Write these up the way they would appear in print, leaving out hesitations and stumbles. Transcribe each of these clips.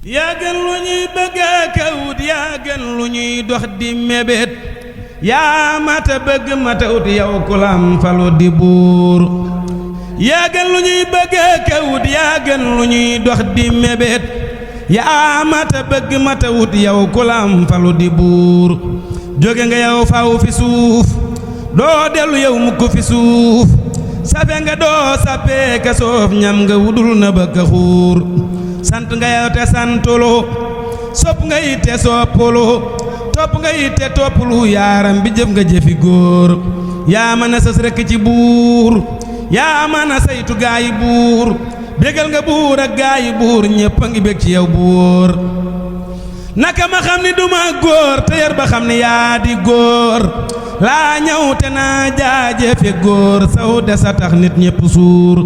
yaa gën lu ñuy bëgg ka wut yaa gën lu ñuy dox di mébét yaa mata bëgg mata wut yow ku lam falu di buur yaa gën lu ñuy bëgg ka wut yaa gën lu ñuy dox di mébét yaa mata bëgg mata wut yow ku lam falu di buur jóge nga yow faw fi suuf doo dellu yow mukk fi suuf safe nga doo sappee ka soof ñam nga wudul na bëgg xuur sant nga yow te santulu sopp nga yitte soppulu topp nga yitte toppulu yaaram bi jëf nga jëfi góor yaa mën a sës rekk ci buur yaa mën a saytu gaayi buur bégal nga buur ak gaayi buur ñépp a ngi bég ci yow buur naka ma xam ni duma góor te yar ba xam ni yaa di góor laa ñëw te naa jaajëfe góor saw de sa tax nit ñépp suur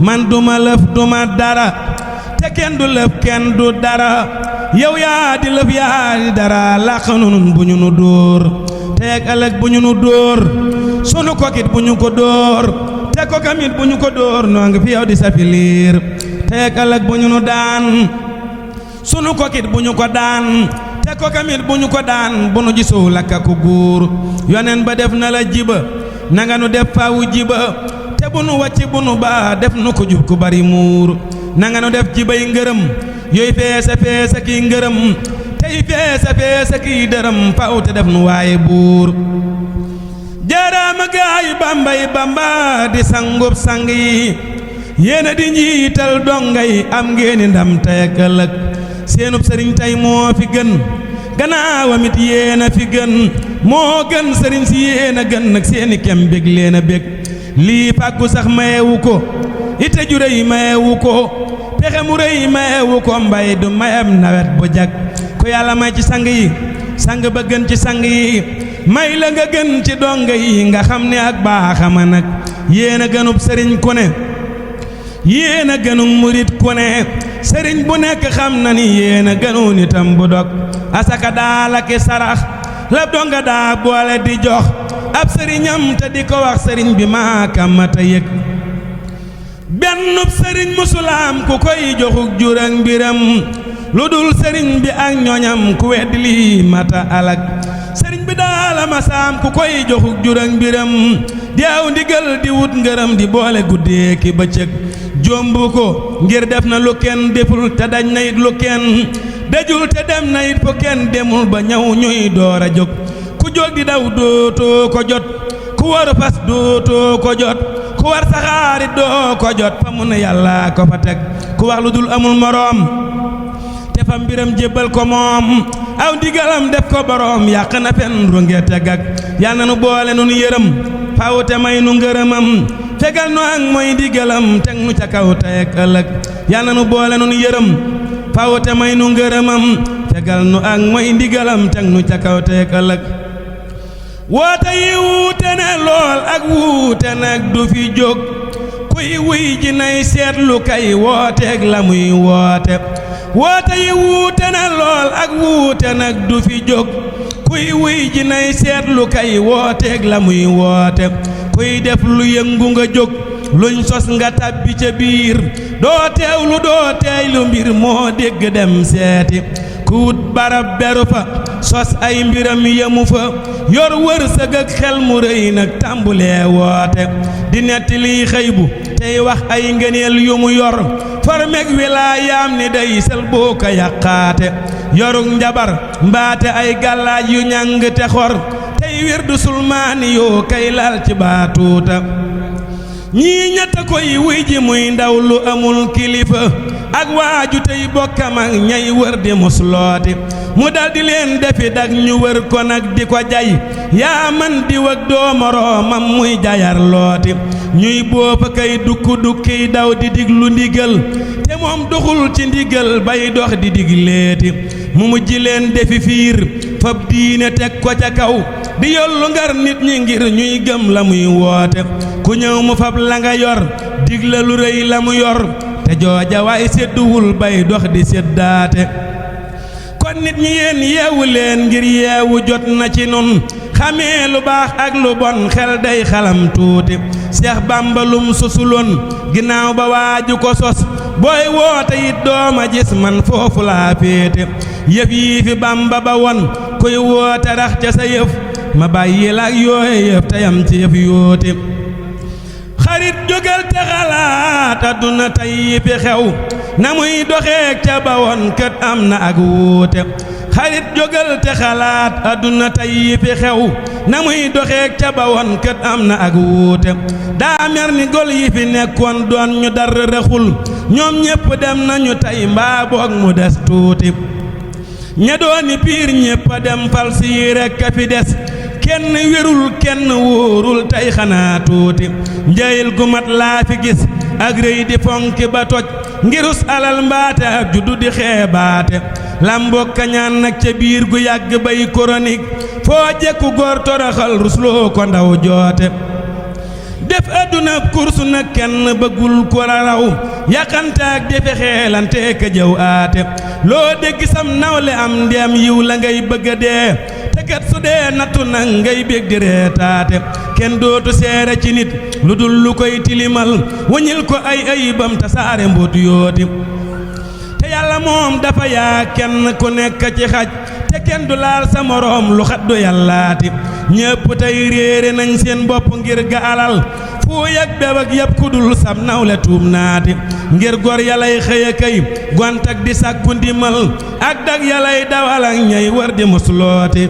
man duma lëf duma dara te kenn du lëf kenn du dara yow yaa di lëf yaa di dara làq nun bu ñu nu dóor teeg ëllëg bu ñu nu dóor sunu kokit bu ñu ko dóor te ko kamit bu ñu ko dóor noo ngi fi yow di safi liir teeg ëllëg bu ñu nu daan sunu kokit bu ñu ko daan te ko kamit bu ñu ko daan bu nu gisoo lakka ko góor yonen ba def na la jiba nanga nu def fawu jiba te bu nu wàcc bu nu baa def nu ko jub ku bari muur nanga nu def jibay ngërëm yooyu feesa feesa kiy ngërëm tey feesa feesa kiy dërëm faw te def nu waaye buur jaaraama gaayi bambay bamba di sangub sang yi yéena di njiital donga yi am ngeeni ndam tey ak ëllëg seenub sëriñ tey moo fi gën gannaawam it yéena fi gën moo gën sëriñ si yéena gën nag seeni kem bég leena bég lii pàggu sax mayewu ko ite ju rëy mayewu ko pexe mu rëy mayewu ko mbay du mayam nawet bu jag ku yàlla may ci sang yi sang ba gën ci sang yi may la nga gën ci donga yi nga xam ne ak baaxama nag yéena gënub sëriñ ku ne yéena gënu murit ku ne sëriñ bu nekk xam na ni yéena gënu nitam bu dog asaka daalaki sarax la donga daa boole di jox ab sëriñam te di ko wax sëriñ bi maakamata yëg bennub sëriñ musulaam ku koy joxuk jur ak mbiram lu dul sëriñ bi ak ñoñam ku weddi lii mata alak sëriñ bi daala masaam ku koy joxuk jur ak mbiram di aw ndigal di wut ngërëm di boole guddee ki bëccëg jombu ko ngir def na lu kenn deful te dañ na it lu kenn dajul te dem na it fu kenn demul ba ñëw ñuy door a jóg ku jóg di daw dootoo ko jot ku war fas dootoo ko jot ku war saxaari doo ko jot fa mu ne yàlla ko fa teg ku wax lu dul amul moroom te fa mbiram jébbal ko moom aw ndigalam def ko boroom yàq na fen runge teg ak yal na nu boole nun yërëm faw te may nu ngërëmam fegal nu ak mooy ndigalam teg nu ca kaw tey ak ëllëg yal na nu boole nun yërëm faw te may nu ngërëmam fegal nu ak mooy ndigalam teg nu ca kaw tey ak ëllëg woote yi wuute na lool ak wuute nag du fi jóg kuy wuy ji nay seetlu kay wooteeg la muy woote woote yi wuute na lool ak wuute nag du fi jóg kuy wuy ji nay seetlu kay wooteeg la muy woote kuy def lu yëngu nga jóg luñ sos nga tàbbi ca biir doo teewlu doo teeylu mbir moo dégg dem seeti kuut barab beru fa sos ay mbiram yemu fa yor wërsëg ak xel mu rëy nag tàmbulee woote di netti liy xëy bu tey wax ay ngëneel yu mu yor formeg wilaayaam ni day sel boo ko yàqaate yorug njabar mbaate ay gàllaaj yu ñàng te xor tey wirdu sulmaani yoo kay lal ci baatuuta ñii ñett koy wuy ji muy ndaw lu amul kilifa ak waaju tey bokkam ak ñay wër di muslooti mu daldi leen defi dag ñu wër ko nag di ko jay yaa man di wëg doo moroomam muy jayar looti ñuy boofa kay dukki daw di diglu ndigal te moom doxul ci ndigal bay dox di digleeti mu mujj leen defi fiir fab diine teg ko ca kaw di yollu ngar nit ñi ngir ñuy gëm la muy woote ku ñëw mu fab la nga yor digla lu rëy la mu yor te jooja waay sédduwul bay dox di séddaate kon nit ñi yéen yeewu leen ngir yeewu jot na ci nun xamee lu baax ak lu bon xel day xalam tuuti Seex Bàmba lum sosuloon ginnaaw ba waaju ko sos booy woote it dooma gis man foofu laa féete yëf yii fi Bamba ba won kuy woote rax ca sa yëf ma bàyyi la ak yooye yëf tayam ci yëf yoote xarit jógal te xalaat àdduna tey yi fi xew na muy doxeek ca ba woon kët am na ak wuute xarit jógal te xalaat àdduna tey yi fi xew na muy doxeek ca ba woon kët am na ak wuute daa mer ni gol yi fi nekkoon doon ñu dar rexul ñoom ñépp dem nañu tey mbaa boog mu des tuuti ña dooni piir ñépp a dem fal si rekk a fi des kenn wérul kenn wóorul tey xanaa tuuti njayil gu mat laa fi gis ak rëy di fonki ba toj ngirus alal mbaate ak juddu di xeebaate lamboo kañaan nag ca biir gu yàgg bay chronique foo jekku góor toroxal rusloo ko ndaw joote def àdduna kursu na kenn bëggul ko raw yàqante ak defe xeelante ka jëw aate loo dégg sam nawle am ndeem yiw la ngay bëgga dee te kat su dee nattu nag ngay bég di reetaate kenn dootu seere ci nit lu dul lu koy tilimal wañil ko ay ayibam ta saare mbootu yooti te yàlla moom dafa yaa kenn ku nekk ci xaj te kenn du laal sa moroom lu xat du yàllaati ñépp tey réere nañ seen bopp ngir ga alal fu yag bebak yépp ku dul sab nawle tuub naati ngir gor yalay xëy a kay gont ak di sàkku ndimal ak dag yalay dawal ak ñay war di muslooti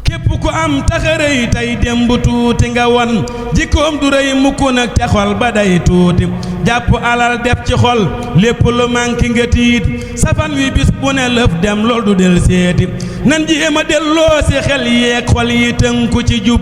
képp ku am taxarëy tey démb tuuti nga won jikkoom du rëy mukk nag ca xol ba day tuuti jàpp alal def ci xol lépp lu manki nga tiit safan wi bis bu ne lëf dem lool du del seeti nan jéema delloo si xel yeeg xol yi tënku ci jub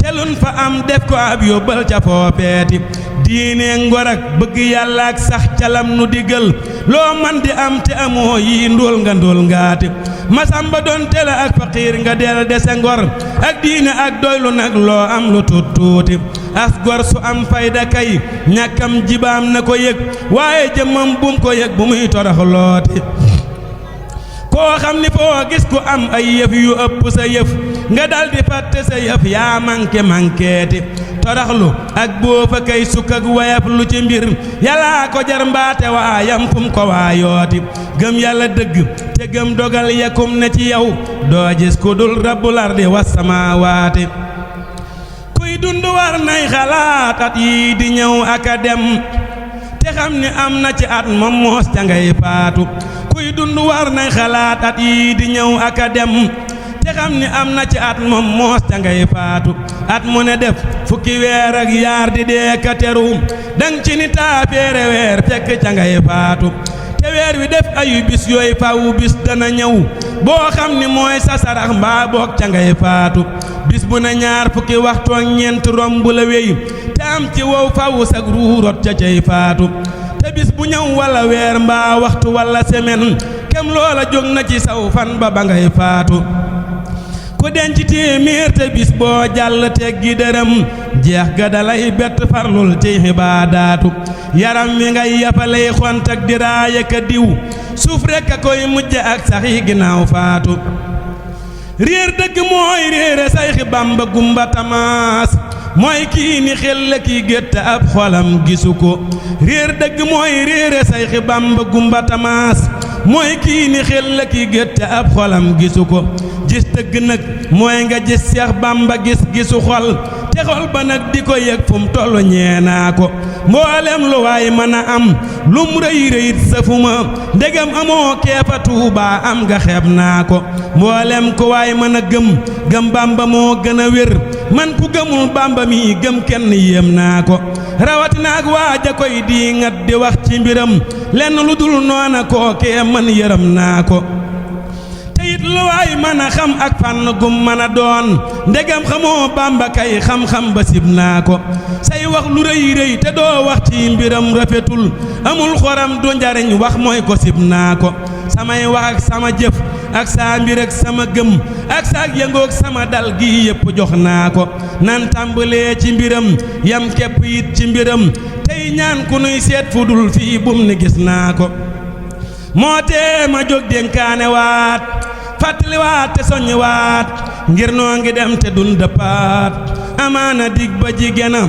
telun fa am def ko ab yóbbal ca foopeeti diine ngor ak bëgg yàlla ak sax calam nu digal loo man di am te amoo yi ndóol nga ndóol ngaati masamba doon tela ak faqiir nga del dese ngor ak diine ak doylu nag loo am lu tuut tuuti as gor su am fayda kay ñàkkam jibaam na ko yëg waaye jëmmam bum ko yëg bu muy torox looti koo xam ni foo gis ku am ay yëf yu ëpp sa yëf nga daldi fàtte sa yëf yaa manqué manquéeti toroxlu ak boofa kay sukk ak wayaf lu ci mbir yàllaa ko jar mbaate waayam kum ko waayooti gëm yàlla dëgg te gëm dogal yakum ne ci yow doo gis ku dul rabbul ardi was samaawaati kuy dund war nay xalaat at yii di ñëw ak a dem te xam ni am na ci at moom moos ca ngay faatu kuy dund war nay xalaat at yii di ñëw ak a dem te xam ni am na ci at moom moos ca ngay faatu at mu ne def fukki weer ak yaar di dee ka teru dang ci ni taafeere weer fekk ca ngay faatu te weer wi def ayu bis yooyu fawu bis dana ñëw boo xam ni mooy sa sarax mbaa boog ca ngay faatu bis bu ne ñaar fukki waxtu ak ñeent romb la wéy te am ci wow fawu sag ruurot ca cay faatu te bis bu ñëw walla weer mbaa waxtu walla semaine kem loola jóg na ci saw fan ba ba ngay faatu ku denc téeméer te bis boo jàll teggi dërëm jeex ga dalay bett farlul ci xibaadaatu yaram wi ngay yapalay xont ak diraaya ka diw suuf rekk a koy mujj ak sax yi ginnaaw faatu réer dëgg mooy réere sayxi Bamba gumba tamaas mooy kii ni xel la kii gétt ab xolam gisu ko réer dëgg mooy réere sayxi Bamba gumba tamaas mooy kii ni xel la kii gétt ab xolam gisu ko gis dëgg nag mooy nga gis Seex Bamba gis gisu xol te xol ba nag di ko yëg fu mu tollu ñeenaa ko mboolem lu waay mën a am lum rëy rëyit safuma ndegam amoo keefa Tuubaa am nga xeeb naa ko mboolem ku waay mën a gëm Bamba moo gën a wér man ku gëmul Bamba mi gëm kenn yéem naa ko rawatina ak waaja koy di ngat di wax ci mbiram lenn lu dul noona kookee man yërëm naa ko te it lu waay mën a xam ak fànn gum mën a doon ndegam xamoo Bamba kay xam-xam ba sib naa ko say wax lu rëy rëy te doo wax ci mbiram rafetul amul xoram du njariñ wax mooy ko sib naa ko samay wax ak sama jëf ak saa mbir ak sama gëm ak saa yëngoog sama dal gi yépp jox naa ko nan tàmbalee ci mbiram yam képp it ci mbiram tey ñaan ku nuy seet fu dul fii bum ni gis naa ko moo tee ma jóg dénkaane waat fàttali waat te soññi waat ngir noo ngi dem te dun dëppaat amaana dig ba jigéena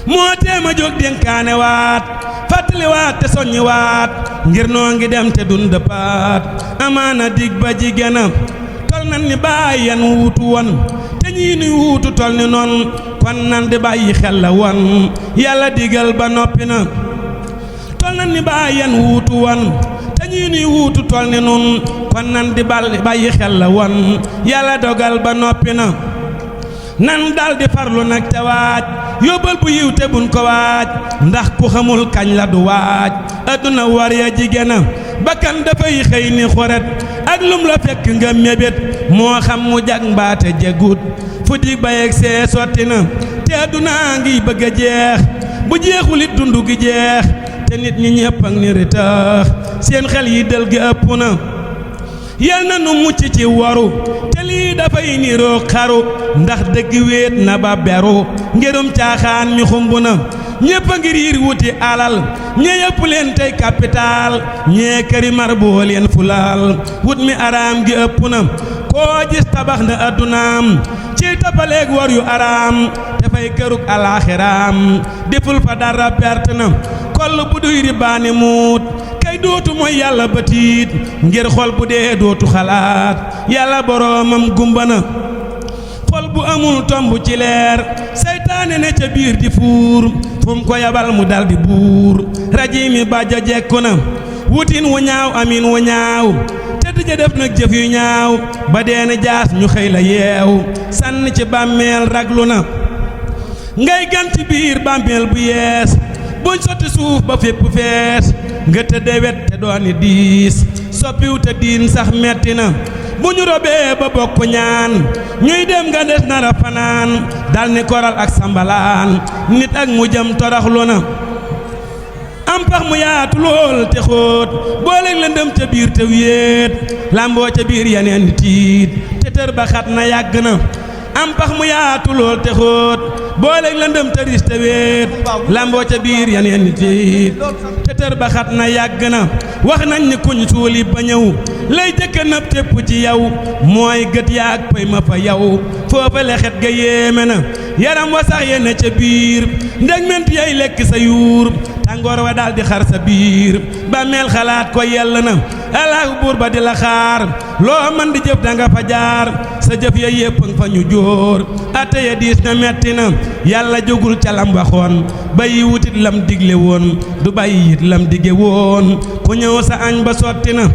moo teema jóg dénkaane waat fàttali waat te soññi waat ngir noo ngi dem te dun dëppaat amaana dig ba jigéena tol nan ni bàyyi yan wuutu woon te ñii nuy wuutu tol ni noon kon nan di bàyyi xel la woon yàlla digal ba noppi na tol nan ni bàyyi yan wuutu woon te ñii nuy wuutu tol ni noon kon nan di bàyyi xel la woon yàlla dogal ba noppi na nan daldi farlu nag te waaj yóbbal bu yiw te buñ ko waaj ndax ku xamul kañ la du waaj adduna war ya jigéena bakkan dafay xëy ni xoret ak lum la fekk nga mébét moo xam mu jag mbaate jegut fu dig ba yegg see sotti na te adduna ngi bëgg a jeex bu jeexulit dundu gi jeex te nit ñi ñépp ak ni ritax seen xel yi del gi ëpp na yal na nu mucc ci waru te lii dafay niroo xaru ndax dëgg wéet na ba beru ngirum caaxaan mi xumb na ñépp a ngir yiir wuti alal ñee yëpp leen tey capital ñee këri mar boo leen fulaal wut mi araam gi ëpp na koo gis tabax na addunaam ci tapaleeg war yu araam dafay kërug alaaxiraam deful fa dara perte na koll bu duy ribaani muut kay dootu mooy yàlla batiit ngir xol bu dee dootu xalaat yàlla boroomam gumba na xol bu amul tomb ci leer seytaane ne ca biir di fuur fu mu ko yabal mu daldi buur raji mi bàjja jekku na wutin wu ñaaw amin wu ñaaw te dëja def nag jëf yu ñaaw ba deeni jaas ñu xëy la yeew sànni ci bàmmeel raglu na ngay gan ci biir bàmmeel bu yees buñ sotti suuf ba fépp fees nga tëdde wet te dooni diis soppiw te diin sax metti na bu ñu robee ba bokk ñaan ñuy dem nga des nara fanaan dal ni koral ak sambalaan nit ak mu jëm toraxlu na am pax mu yaatu lool te xóot booleeg lëndëm ca biir te wéet lamboo ca biir yeneen di tiit te tër ba xat na yàgg na am pax mu yaatu lool te xóot booleeg lëndëm te ris te wéet lamboo ca biir yeneen di tiit te tër ba xat na yàgg na wax nañ ni kuñ suuli ba ñëw lay jëkka nab tépp ci yow mooy gët yaa ak pay ma fa yow foofa lexet ga yéeme na yaram wa sax yene ca biir ndeg ment yay lekk sa yuur tàngoor wa daal di xar sa biir bàmmeel xalaat ko yell na alaahu buur ba di la xaar loo man di jëf danga fa jaar sa jëf ya yépp nga fa ñu jóor atte ya diis na metti na yàlla jógul ca lam waxoon bàyyi wutit lam digle woon du bàyyi it lam dige woon ku ñëw sa añ ba sotti na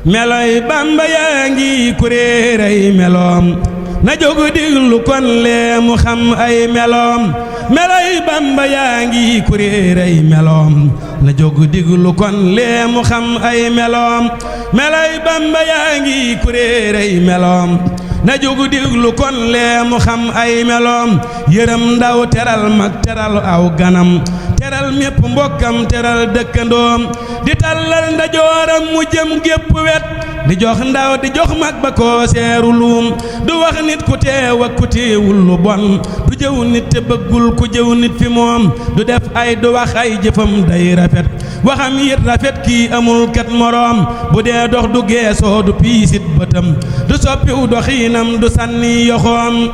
meloy Bamba yaa ngi kuréeray meloom na jógu diglu kon lee mu xam ay meloom meloy Bamba yaa ngi kuréeray meloom na jógu diglu kon lee mu xam ay meloom meloy Bamba yaa ngi kuréeray meloom na jógu diglu kon lee mu xam ay meloom yërëm ndaw teral mag teral aw ganam teral mépp mbokkam teral dëkkandoom di tallal ndajooram mu jëm gépp wet di jox ndaw di jox mag ba koo seeru luum du wax nit ku teew ak ku teewul lu bon du jëw nit te bëggul ku jëw nit fi moom du def ay du wax ay jëfam day rafet waxam yit rafet kii amul kat moroom bu dee dox du geesoo du piisit bëtam du soppiw doxiinam du sànni yoxoom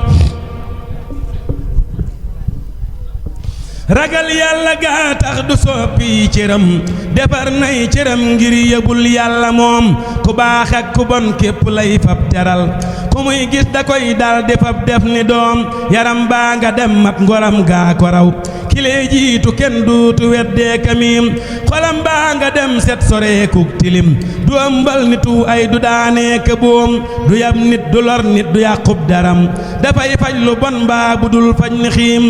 ragal yàlla gaa tax du soppi cëram defar nay cëram ngir yëbul yàlla moom ku baax ak ku bon képp lay fab teral ku muy gis da koy dal di fab def ni doom yaram baa nga dem mat ngoram gaa ko raw kilee jiitu kenn duutu weddee kamiim xolam baa nga dem set soreekuk tilim du ëmbal nitu ay du daanee ka boom du yab nit du lor nit du yàqub daram dafay faj lu bon mbaa bu dul faj ni xiim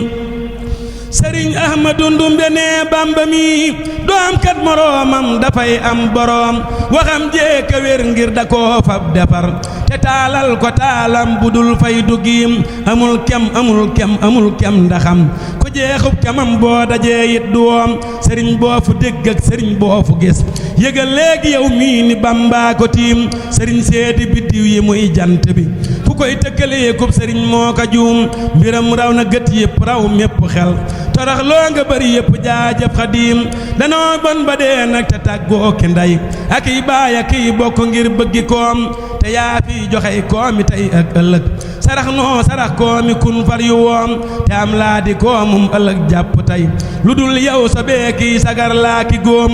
sëriñ ahmadu ndumbe ne bamba mi doo am kat moroomam dafay am boroom waxam jeeka wér ngir da koo fab defar te taalal ko taalam bu dul fay duggiim amul kem amul kem amul kem ndaxam ku jeexub kemam boo dajee it du woom sëriñ boo fu dégg ak sëriñ boo fu gis yëgal léegi yow mii ni bamba ko tiim sëriñ seedi biddiw yi muy jant bi fu koy tëkkalee kub sëriñ moo ko juum mbiram raw na gët yëpp raw mépp xel torox loo nga bëri yëpp jaajëf xadiim danoo bon ba dee nag te tàggoo ki ndey ak i baay ak i bokk ngir bëggi koom te yaa fi joxe koomi tey ak ëllëg sarax noo sarax koomi kun far yu woom te am laa di koomum ëllëg jàpp tey lu dul yow sa beeki sagar laa ki góom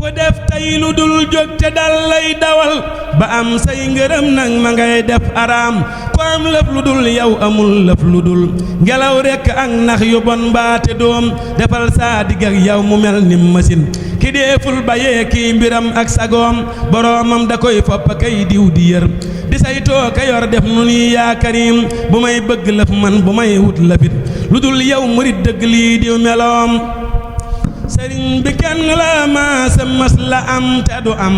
ko def tey lu dul jóg te dal lay dawal ba am say ngërëm nag ma ngay def araam ko am lëf lu dul yow amul lëf lu dul ngelaw rekk ak nax yu bon mbaate doom defal saa digg ak yow mu mel ni machine ki deeful bayee kii mbiram ak sagoom boroomam da koy fopp kay diw di yër di saytoo ka yor def nu ni yaa karim bu may bëgg lëf man bu may wut lëfit lu dul yow murit dëgg lii diw meloom sëriñ bi kenn la maasa mas la am te du am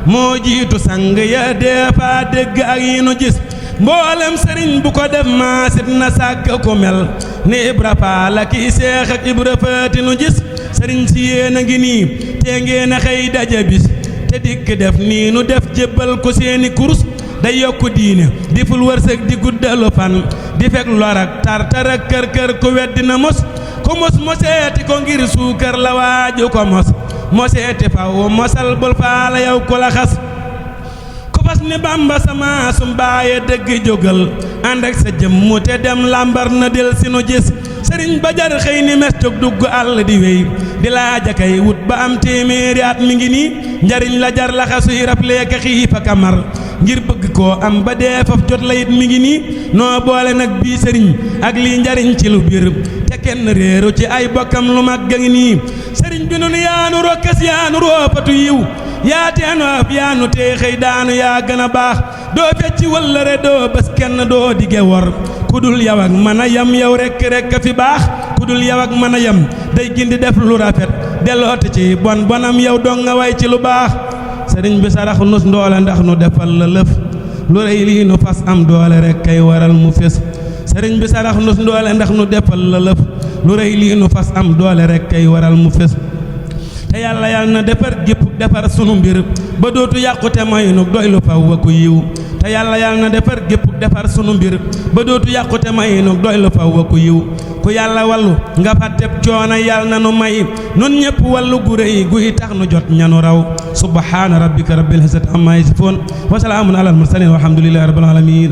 moo jiitu sang ya deefa dégg ak yi nu gis mboolem sëriñ bu ko def maasit na sàkk ku mel ni Ibra Faal ak i Seex ak Ibra Faati nu gis sëriñ si yéen a ngi nii te ngeen a xëy daje bis te dikk def nii nu def jébbal ko seeni kurus day yokku diine di ful wërsëg di guddalu fan di fekk lor ak tartar ak kër kër ku weddi na mos ku mos moseeti ko ngir suukar la waaju ko mos moseeti faw mosal bul faala yow ku la xas ku fas ni Bamba sama sum baaye dëgg jógal ànd ak sa jëmmu te dem lambar na del si nu gis sëriñ ba jar xëy ni mes jóg dugg àll di wéy di laaja kay wut ba am téeméeri at mi ngi nii njariñ la jar la xasuy rab leeka xiif ak mar ngir bëgg koo am ba dee faf jot la it mi ngi nii noo boole nag bii sëriñ ak lii njariñ ci lu biir te kenn réeru ci ay bokkam lu mag ga ngi nii sëriñ bi nun yaanu rokkes yaanu roopatu yiw yaa teenu ab yaanu tee xëy daanu yaa gën a baax doo fecci wëllëre doo bés kenn doo dige wor ku dul yow ak mën a yem yow rekk fi baax ku dul yow ak mën a yem day gindi def lu rafet dellooti ci bon bonam yow dong nga way ci lu baax sëriñ bi sarax nus ndoole ndax nu defal la lëf lu rëy lii nu fas am doole rek kay waral mu fés sëriñ bi sarax nus ndoole ndax nu defal la lëf lu rëy lii nu fas am doole rek kay waral mu fés te yàlla na defar gépp defar sunu mbir ba dootu yàqu te may nu doy lu faw wa ku yiw te yàlla na defar gépp defar sunu mbir ba dootu yàqu te may nu doy lu faw wa ku yiw ku yàlla wallu nga fàtteb coono yàlla na nu may nun ñépp wallu gu rëy guy tax nu jot ñanu raw subhaana rabbika rabbil izzati amma yasifoon wa salaamun alal mursaliin walhamdulillahi rabbil aalamiin